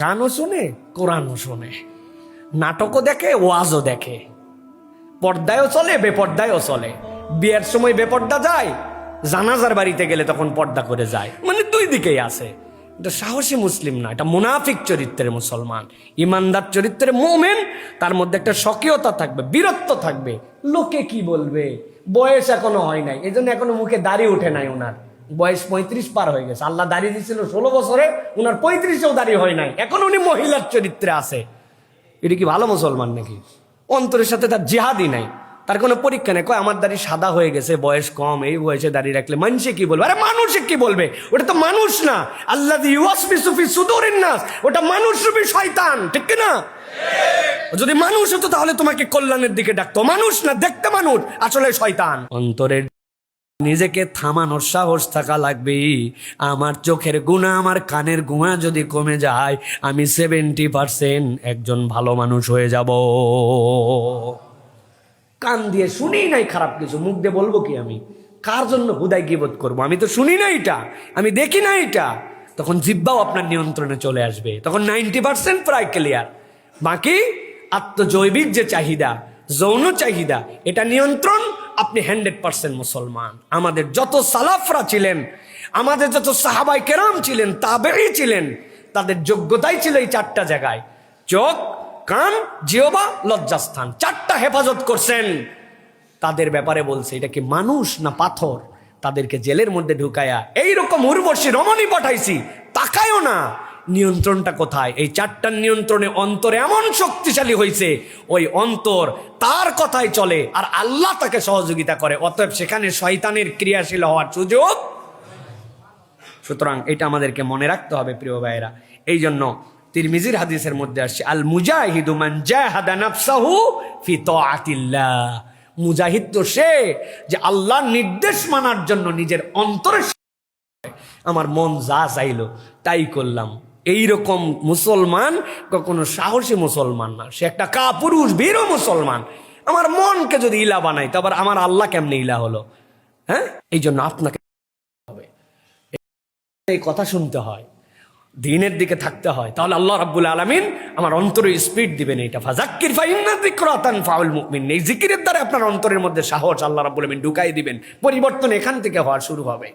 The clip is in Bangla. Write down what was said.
গানও শোনে, কোরআনও শোনে, নাটকও দেখে, ওয়াজও দেখে, পর্দায়ও চলে, বেপর্দায়ও চলে। বিয়ের সময় বেপর্দা যায়, জানাজার বাড়িতে গেলে তখন পর্দা করে যায়। মানে দুই দিকেই আছে। এটা সাহসী মুসলিম না, এটা মুনাফিক চরিত্রের মুসলমান। ইমানদার চরিত্রের মুমিন, তার মধ্যে একটা স্বকীয়তা থাকবে, বীরত্ব থাকবে। লোকে কি বলবে, বয়স এখনো হয় নাই, এই জন্য এখনো মুখে দাড়ি উঠে নাই। ওনার বয়স 35 পার হয়ে গেছে। আল্লাহ দাড়ি দিয়েছিল 16 বছরে, ওনার 35এও দাড়ি হয় নাই, এখন উনি মহিলার চরিত্রে আছে। এটা কি ভালো মুসলমান নাকি? অন্তরের সাথে তার জিহাদি নাই, তার কোনো পরীক্ষা নেই। কয় আমার দাড়ি সাদা হয়ে গেছে, বয়স কম, এই বয়সে দাড়ি রাখলে মানুষে কি বলবে? আরে মানুষে কি বলবে? ওটা তো মানুষ না। আল্লাহ ওটা মানুষ রূপী শয়তান, ঠিক না? যদি মানুষ হতো তাহলে তোমাকে কল্যাণের দিকে ডাকতো। মানুষ না, দেখতে মানুষ, আসলে শয়তান। অন্তরের নিজেকে থামানোর সাহস থাকা লাগবে। আমার চোখের গুণা, আমার কানের গুণা যদি কমে যায়, আমি 70% একজন ভালো মানুষ হয়ে যাব। কান দিয়ে শুনি নাই খারাপ কিছু, মুখ দিয়ে বলবো কি? আমি কার জন্য হুদায় গীবত করবো? আমি তো শুনি না এটা, আমি দেখি না এটা। তখন জিহ্বাও আপনার নিয়ন্ত্রণে চলে আসবে। তখন 90% প্রায় ক্লিয়ার। বাকি আত্মজৈবিক যে চাহিদা, যৌন চাহিদা, এটা নিয়ন্ত্রণ, আপনি 100% মুসলমান। আমাদের যত সালাফরা ছিলেন, আমাদের যত সাহাবাই কেরাম ছিলেন, তাবেঈ ছিলেন, তাদের যোগ্যতাই ছিল এই 4টা জায়গায়: চোখ, কান, জিহ্বা, লজ্জাস্থান। 4টা হেফাজত করছেন। তাদের ব্যাপারে বলছে, এটা কি মানুষ না পাথর? তাদেরকে জেলের মধ্যে ঢুকায়া এইরকম উর্বশী রমণী পাঠাইছি, তাকায়ও না। নিয়ন্ত্রণটা কোথায়? এই 4টার নিয়ন্ত্রণে অন্তরে এমন শক্তিশালী হয়েছে, ওই অন্তর তার কথাই চলে, আর আল্লাহ তাকে সহযোগিতা করে। অতএব সেখানে শয়তানের ক্রিয়াশীল হওয়ার সুযোগ। সুতরাং এটা আমাদেরকে মনে রাখতে হবে প্রিয় ভাইয়েরা। এই জন্য তিরমিজির হাদিসের মধ্যে আসছে, আল মুজাহিদু মান জাহাদা নাফসাহু ফি তাআতিল্লাহ। মুজাহিদ তো সে যে আল্লাহর নির্দেশ মানার জন্য নিজের অন্তরে, আমার মন যা চাইলো তাই করলাম, এইরকম মুসলমান কখনো সাহসী মুসলমান না। সে একটা কাপুরুষ বীর মুসলমান। আমার মনকে যদি ইলা বানাই, তারপর আমার আল্লাহ কেমনে ইলা হলো? হ্যাঁ, এই জন্য আপনাকে এই কথা শুনতে হয়, দ্বীনের দিকে থাকতে হয়। তাহলে আল্লাহ রাব্বুল আলামিন আমার অন্তরে স্পিড দিবেন। এটা ফাযাক্কির ফাইন্না যিকরা তানফাউল মুমিন। এই জিকিরের দ্বারা আপনার অন্তরের মধ্যে সাহস আল্লাহ রাব্বুল আলামিন ঢুকাই দিবেন। পরিবর্তন এখান থেকে হওয়া শুরু হবে।